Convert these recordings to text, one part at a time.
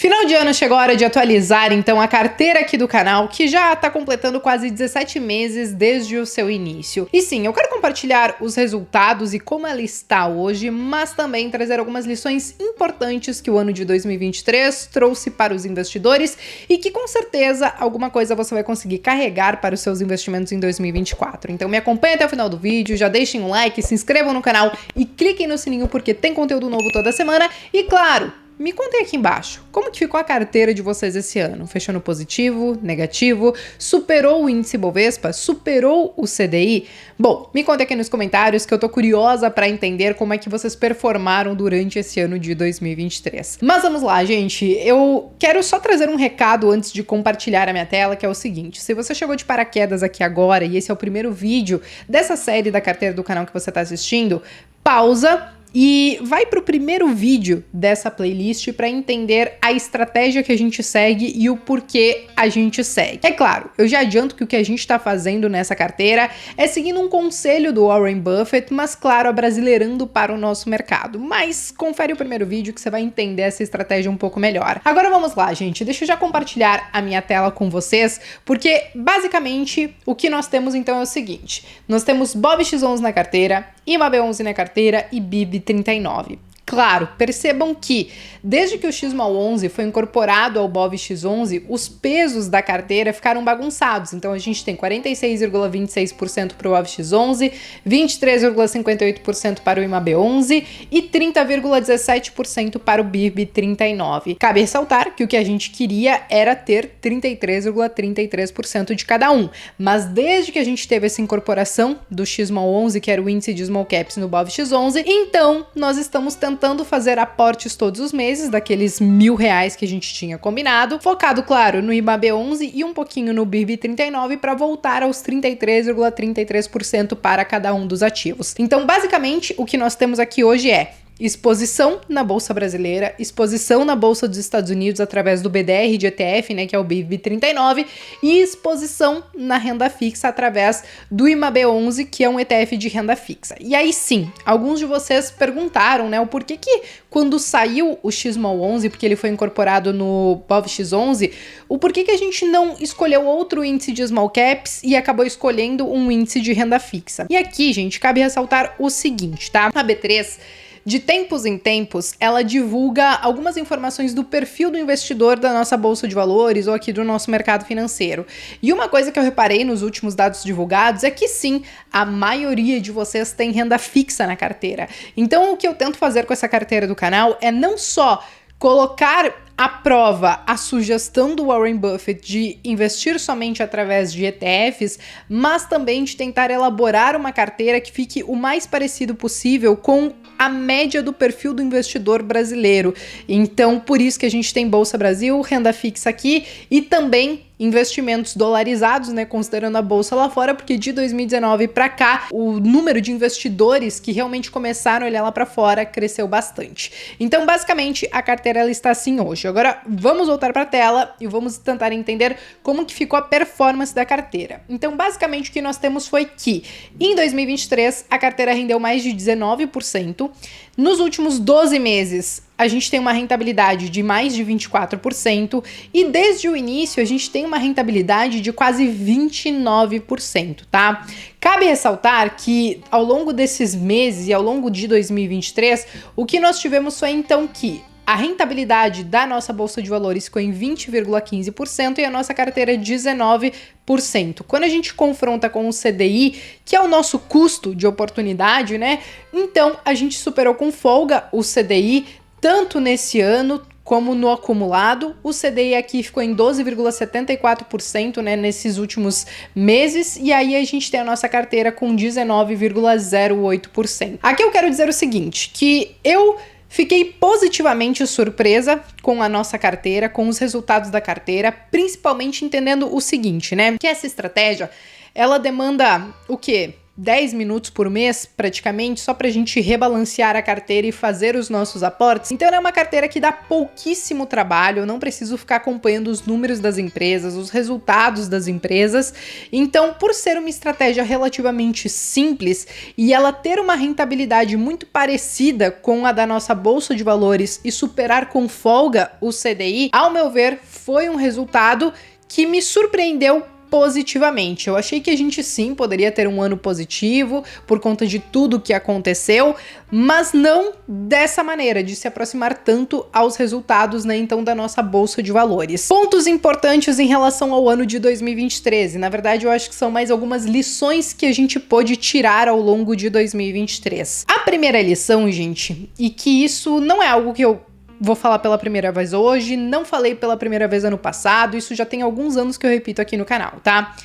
Final de ano chegou a hora de atualizar então a carteira aqui do canal, que já está completando quase 17 meses desde o seu início. E sim, eu quero compartilhar os resultados e como ela está hoje, mas também trazer algumas lições importantes que o ano de 2023 trouxe para os investidores e que com certeza alguma coisa você vai conseguir carregar para os seus investimentos em 2024. Então me acompanhe até o final do vídeo, já deixem um like, se inscrevam no canal e cliquem no sininho porque tem conteúdo novo toda semana e claro, me contem aqui embaixo, como que ficou a carteira de vocês esse ano? Fechou no positivo, negativo, superou o índice Bovespa, superou o CDI? Bom, me contem aqui nos comentários que eu tô curiosa para entender como é que vocês performaram durante esse ano de 2023. Mas vamos lá, gente, eu quero só trazer um recado antes de compartilhar a minha tela, que é o seguinte, se você chegou de paraquedas aqui agora e esse é o primeiro vídeo dessa série da carteira do canal que você tá assistindo, pausa e vai para o primeiro vídeo dessa playlist para entender a estratégia que a gente segue e o porquê a gente segue. É claro, eu já adianto que o que a gente está fazendo nessa carteira é seguindo um conselho do Warren Buffett, mas claro, abrasileirando para o nosso mercado. Mas confere o primeiro vídeo que você vai entender essa estratégia um pouco melhor. Agora vamos lá, gente, deixa eu já compartilhar a minha tela com vocês, porque basicamente o que nós temos então é o seguinte, nós temos BOVX11 na carteira, IMAB11 na carteira e BIB39. Claro, percebam que desde que o XMAL11 foi incorporado ao BOVX11, os pesos da carteira ficaram bagunçados. Então a gente tem 46,26% para o BOVX11, 23,58% para o IMAB11 e 30,17% para o BIB39. Cabe ressaltar que o que a gente queria era ter 33,33% de cada um, mas desde que a gente teve essa incorporação do XMAL11, que era o índice de Small Caps no BOVX11, então nós estamos tentando fazer aportes todos os meses, daqueles R$1.000 que a gente tinha combinado, focado, claro, no IMAB11 e um pouquinho no BIB39 para voltar aos 33,33% para cada um dos ativos. Então, basicamente, o que nós temos aqui hoje é exposição na Bolsa Brasileira, exposição na Bolsa dos Estados Unidos através do BDR de ETF, né, que é o BIB39, e exposição na renda fixa através do IMAB11, que é um ETF de renda fixa. E aí sim, alguns de vocês perguntaram, né, o porquê que quando saiu o XMAL11, porque ele foi incorporado no BOVX11, o porquê que a gente não escolheu outro índice de small caps e acabou escolhendo um índice de renda fixa. E aqui, gente, cabe ressaltar o seguinte, tá? A B3, de tempos em tempos, ela divulga algumas informações do perfil do investidor da nossa bolsa de valores ou aqui do nosso mercado financeiro. E uma coisa que eu reparei nos últimos dados divulgados é que sim, a maioria de vocês tem renda fixa na carteira. Então o que eu tento fazer com essa carteira do canal é não só colocar à prova a sugestão do Warren Buffett de investir somente através de ETFs, mas também de tentar elaborar uma carteira que fique o mais parecido possível com a média do perfil do investidor brasileiro. Então, por isso que a gente tem Bolsa Brasil, renda fixa aqui e também investimentos dolarizados, né, considerando a bolsa lá fora, porque de 2019 para cá, o número de investidores que realmente começaram a olhar lá para fora cresceu bastante. Então, basicamente, a carteira ela está assim hoje. Agora, vamos voltar para a tela e vamos tentar entender como que ficou a performance da carteira. Então, basicamente, o que nós temos foi que, em 2023, a carteira rendeu mais de 19%. Nos últimos 12 meses, a gente tem uma rentabilidade de mais de 24% e desde o início a gente tem uma rentabilidade de quase 29%, tá? Cabe ressaltar que ao longo desses meses e ao longo de 2023, o que nós tivemos foi então que a rentabilidade da nossa bolsa de valores ficou em 20,15% e a nossa carteira 19%. Quando a gente confronta com o CDI, que é o nosso custo de oportunidade, né? Então a gente superou com folga o CDI, tanto nesse ano como no acumulado. O CDI aqui ficou em 12,74%, né, nesses últimos meses, e aí a gente tem a nossa carteira com 19,08%. Aqui eu quero dizer o seguinte, que eu fiquei positivamente surpresa com a nossa carteira, com os resultados da carteira, principalmente entendendo o seguinte, né, que essa estratégia, ela demanda o quê? 10 minutos por mês, praticamente, só pra gente rebalancear a carteira e fazer os nossos aportes. Então é uma carteira que dá pouquíssimo trabalho, eu não preciso ficar acompanhando os números das empresas, os resultados das empresas. Então, por ser uma estratégia relativamente simples e ela ter uma rentabilidade muito parecida com a da nossa bolsa de valores e superar com folga o CDI, ao meu ver, foi um resultado que me surpreendeu positivamente. Eu achei que a gente sim poderia ter um ano positivo por conta de tudo que aconteceu, mas não dessa maneira, de se aproximar tanto aos resultados, né, então, da nossa bolsa de valores. Pontos importantes em relação ao ano de 2023, e na verdade eu acho que são mais algumas lições que a gente pôde tirar ao longo de 2023. A primeira lição, gente, e que isso não é algo que eu vou falar pela primeira vez hoje, não falei pela primeira vez ano passado, isso já tem alguns anos que eu repito aqui no canal, tá?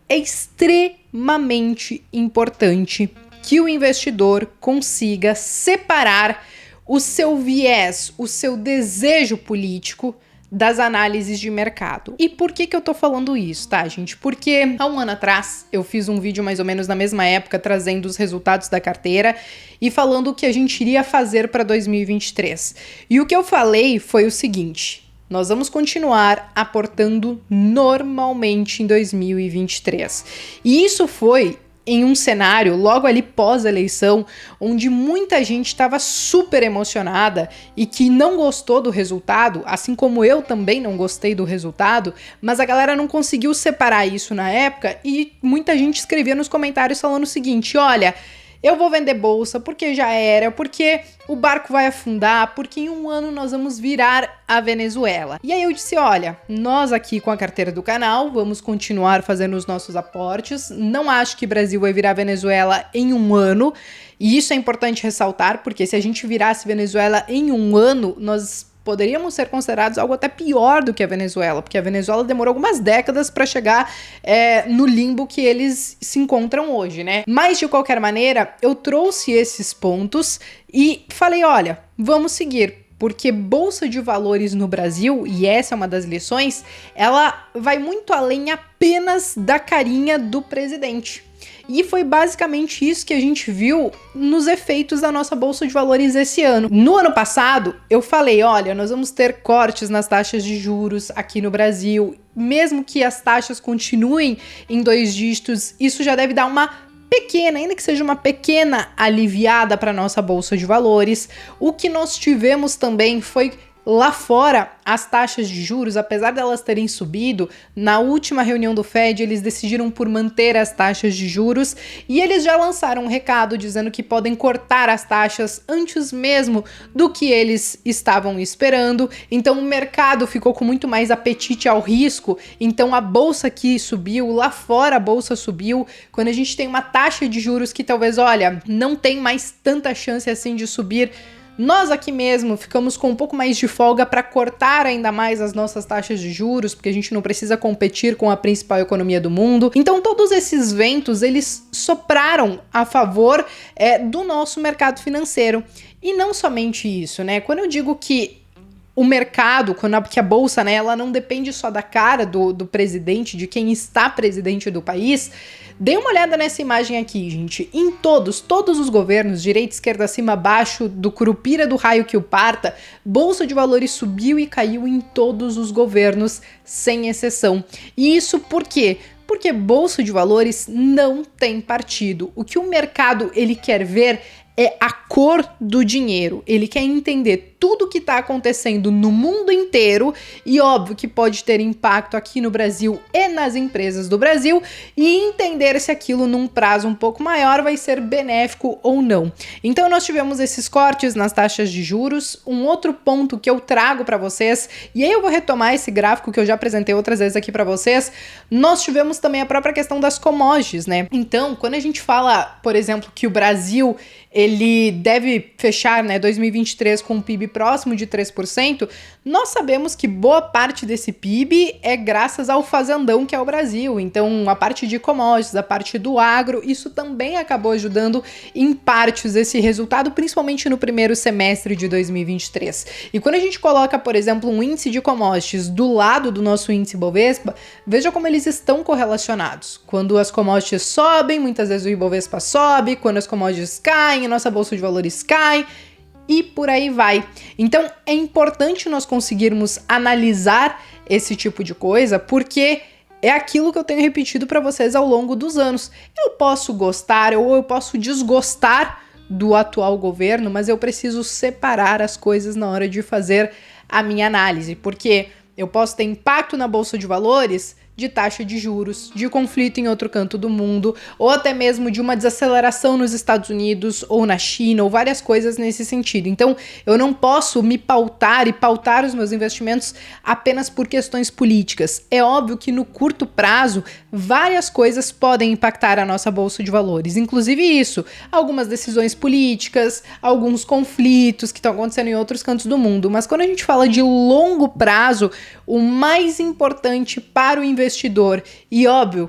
É extremamente importante que o investidor consiga separar o seu viés, o seu desejo político das análises de mercado. E por que eu tô falando isso, tá, gente? Porque há um ano atrás eu fiz um vídeo mais ou menos na mesma época trazendo os resultados da carteira e falando o que a gente iria fazer para 2023. E o que eu falei foi o seguinte: nós vamos continuar aportando normalmente em 2023. E isso foi em um cenário logo ali pós-eleição, onde muita gente estava super emocionada e que não gostou do resultado, assim como eu também não gostei do resultado, mas a galera não conseguiu separar isso na época e muita gente escrevia nos comentários falando o seguinte: olha, eu vou vender bolsa porque já era, porque o barco vai afundar, porque em um ano nós vamos virar a Venezuela. E aí eu disse, olha, nós aqui com a carteira do canal vamos continuar fazendo os nossos aportes, não acho que o Brasil vai virar Venezuela em um ano, e isso é importante ressaltar, porque se a gente virasse Venezuela em um ano, nós poderíamos ser considerados algo até pior do que a Venezuela, porque a Venezuela demorou algumas décadas para chegar no limbo que eles se encontram hoje, né? Mas, de qualquer maneira, eu trouxe esses pontos e falei, olha, vamos seguir, porque bolsa de valores no Brasil, e essa é uma das lições, ela vai muito além apenas da carinha do presidente. E foi basicamente isso que a gente viu nos efeitos da nossa bolsa de valores esse ano. No ano passado, eu falei, olha, nós vamos ter cortes nas taxas de juros aqui no Brasil. Mesmo que as taxas continuem em 2 dígitos, isso já deve dar uma pequena, ainda que seja uma pequena aliviada para nossa bolsa de valores. O que nós tivemos também foi lá fora, as taxas de juros, apesar delas terem subido, na última reunião do Fed, eles decidiram por manter as taxas de juros e eles já lançaram um recado dizendo que podem cortar as taxas antes mesmo do que eles estavam esperando. Então o mercado ficou com muito mais apetite ao risco, então a bolsa aqui subiu, lá fora a bolsa subiu. Quando a gente tem uma taxa de juros que talvez, olha, não tem mais tanta chance assim de subir, nós aqui mesmo ficamos com um pouco mais de folga para cortar ainda mais as nossas taxas de juros, porque a gente não precisa competir com a principal economia do mundo. Então todos esses ventos, eles sopraram a favor do nosso mercado financeiro. E não somente isso, né? Quando eu digo que o mercado, que a bolsa, né, ela não depende só da cara do presidente, de quem está presidente do país. Dê uma olhada nessa imagem aqui, gente. Em todos os governos, direita, esquerda, cima, baixo, do curupira do raio que o parta, bolsa de valores subiu e caiu em todos os governos, sem exceção. E isso por quê? Porque bolsa de valores não tem partido. O que o mercado ele quer ver é a cor do dinheiro. Ele quer entender tudo o que está acontecendo no mundo inteiro e óbvio que pode ter impacto aqui no Brasil e nas empresas do Brasil e entender se aquilo num prazo um pouco maior vai ser benéfico ou não. Então nós tivemos esses cortes nas taxas de juros. Um outro ponto que eu trago para vocês, e aí eu vou retomar esse gráfico que eu já apresentei outras vezes aqui para vocês, nós tivemos também a própria questão das commodities, né? Então, quando a gente fala, por exemplo, que o Brasil ele deve fechar, né, 2023 com um PIB próximo de 3%, nós sabemos que boa parte desse PIB é graças ao fazendão que é o Brasil. Então, a parte de commodities, a parte do agro, isso também acabou ajudando em partes esse resultado, principalmente no primeiro semestre de 2023. E quando a gente coloca, por exemplo, um índice de commodities do lado do nosso índice Bovespa, veja como eles estão correlacionados. Quando as commodities sobem, muitas vezes o Ibovespa sobe, quando as commodities caem, a nossa bolsa de valores cai, e por aí vai. Então, é importante nós conseguirmos analisar esse tipo de coisa, porque é aquilo que eu tenho repetido para vocês ao longo dos anos. Eu posso gostar ou eu posso desgostar do atual governo, mas eu preciso separar as coisas na hora de fazer a minha análise, porque eu posso ter impacto na bolsa de valores de taxa de juros, de conflito em outro canto do mundo, ou até mesmo de uma desaceleração nos Estados Unidos ou na China, ou várias coisas nesse sentido. Então, eu não posso me pautar e pautar os meus investimentos apenas por questões políticas. É óbvio que no curto prazo, várias coisas podem impactar a nossa bolsa de valores, inclusive isso, algumas decisões políticas, alguns conflitos que estão acontecendo em outros cantos do mundo. Mas quando a gente fala de longo prazo, o mais importante para o investidor e, óbvio,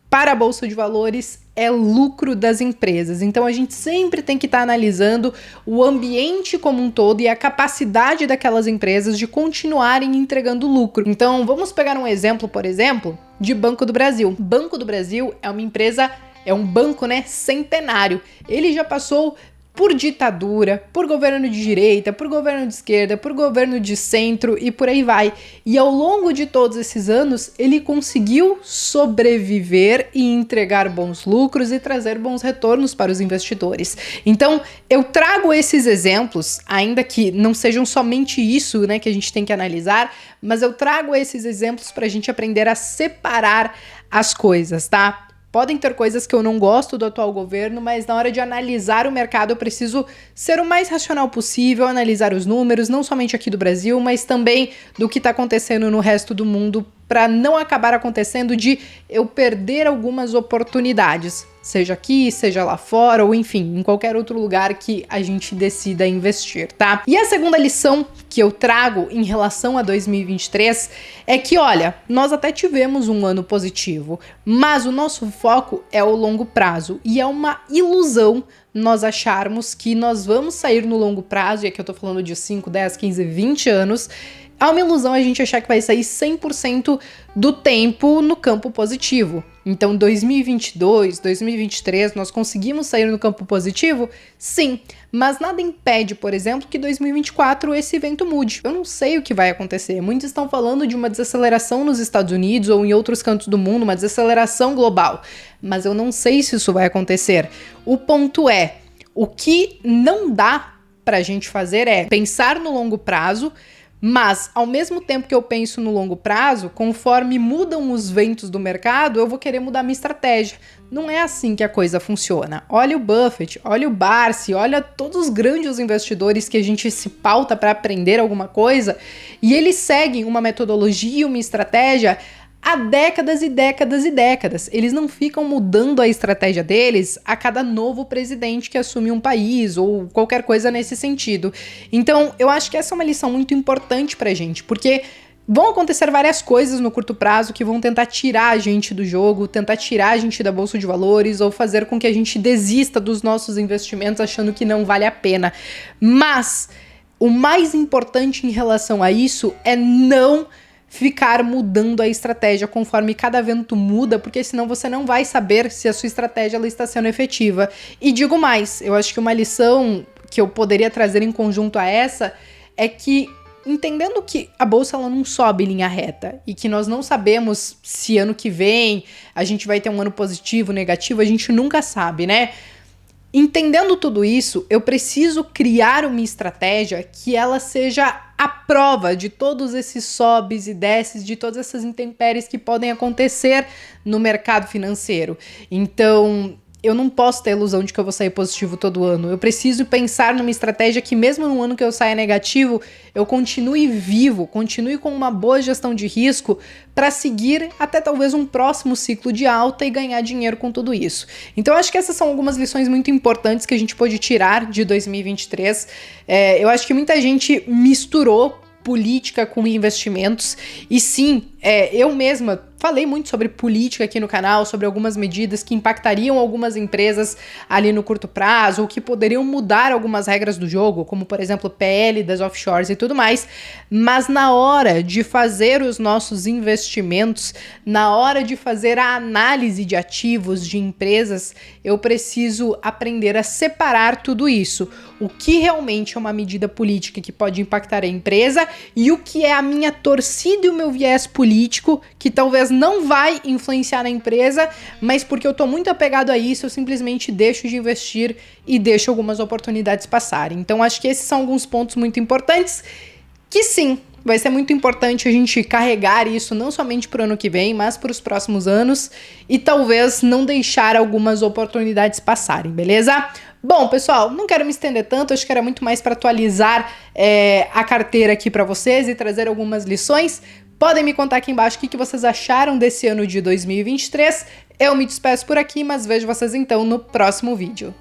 para a bolsa de valores é lucro das empresas. Então a gente sempre tem que estar analisando o ambiente como um todo e a capacidade daquelas empresas de continuarem entregando lucro. Então vamos pegar um exemplo, por exemplo, de Banco do Brasil. Banco do Brasil é uma empresa, é um banco, né, centenário. Ele já passou por ditadura, por governo de direita, por governo de esquerda, por governo de centro e por aí vai. E ao longo de todos esses anos, ele conseguiu sobreviver e entregar bons lucros e trazer bons retornos para os investidores. Então, eu trago esses exemplos, ainda que não sejam somente isso, né, que a gente tem que analisar, mas eu trago esses exemplos para a gente aprender a separar as coisas, tá? Podem ter coisas que eu não gosto do atual governo, mas na hora de analisar o mercado eu preciso ser o mais racional possível, analisar os números, não somente aqui do Brasil, mas também do que está acontecendo no resto do mundo, para não acabar acontecendo de eu perder algumas oportunidades, seja aqui, seja lá fora, ou enfim, em qualquer outro lugar que a gente decida investir, tá? E a segunda lição que eu trago em relação a 2023 é que, olha, nós até tivemos um ano positivo, mas o nosso foco é o longo prazo, e é uma ilusão nós acharmos que nós vamos sair no longo prazo, e aqui eu tô falando de 5, 10, 15, 20 anos, é uma ilusão a gente achar que vai sair 100% do tempo no campo positivo. Então, 2022, 2023, nós conseguimos sair no campo positivo? Sim, mas nada impede, por exemplo, que 2024 esse evento mude. Eu não sei o que vai acontecer. Muitos estão falando de uma desaceleração nos Estados Unidos ou em outros cantos do mundo, uma desaceleração global, mas eu não sei se isso vai acontecer. O ponto é, o que não dá pra gente fazer é pensar no longo prazo, mas, ao mesmo tempo que eu penso no longo prazo, conforme mudam os ventos do mercado, eu vou querer mudar minha estratégia. Não é assim que a coisa funciona. Olha o Buffett, olha o Barsi, olha todos os grandes investidores que a gente se pauta para aprender alguma coisa, e eles seguem uma metodologia, uma estratégia há décadas e décadas e décadas. Eles não ficam mudando a estratégia deles a cada novo presidente que assume um país ou qualquer coisa nesse sentido. Então, eu acho que essa é uma lição muito importante pra gente, porque vão acontecer várias coisas no curto prazo que vão tentar tirar a gente do jogo, tentar tirar a gente da bolsa de valores ou fazer com que a gente desista dos nossos investimentos achando que não vale a pena. Mas o mais importante em relação a isso é não ficar mudando a estratégia conforme cada vento muda, porque senão você não vai saber se a sua estratégia ela está sendo efetiva. E digo mais, eu acho que uma lição que eu poderia trazer em conjunto a essa é que, entendendo que a bolsa ela não sobe em linha reta e que nós não sabemos se ano que vem a gente vai ter um ano positivo, negativo, a gente nunca sabe, né? Entendendo tudo isso, eu preciso criar uma estratégia que ela seja a prova de todos esses sobes e desces, de todas essas intempéries que podem acontecer no mercado financeiro. Então, eu não posso ter a ilusão de que eu vou sair positivo todo ano. Eu preciso pensar numa estratégia que mesmo no ano que eu saia negativo, eu continue vivo, continue com uma boa gestão de risco para seguir até talvez um próximo ciclo de alta e ganhar dinheiro com tudo isso. Então acho que essas são algumas lições muito importantes que a gente pode tirar de 2023. Eu acho que muita gente misturou política com investimentos, e sim, eu mesma falei muito sobre política aqui no canal, sobre algumas medidas que impactariam algumas empresas ali no curto prazo, ou que poderiam mudar algumas regras do jogo, como por exemplo PL das offshores e tudo mais, mas na hora de fazer os nossos investimentos, na hora de fazer a análise de ativos de empresas, eu preciso aprender a separar tudo isso. O que realmente é uma medida política que pode impactar a empresa e o que é a minha torcida e o meu viés político, que talvez não vai influenciar na empresa, mas porque eu tô muito apegado a isso, eu simplesmente deixo de investir e deixo algumas oportunidades passarem. Então acho que esses são alguns pontos muito importantes que sim, vai ser muito importante a gente carregar isso não somente para o ano que vem, mas para os próximos anos e talvez não deixar algumas oportunidades passarem, beleza? Bom, pessoal, não quero me estender tanto, acho que era muito mais para atualizar a carteira aqui para vocês e trazer algumas lições. Podem me contar aqui embaixo o que vocês acharam desse ano de 2023. Eu me despeço por aqui, mas vejo vocês então no próximo vídeo.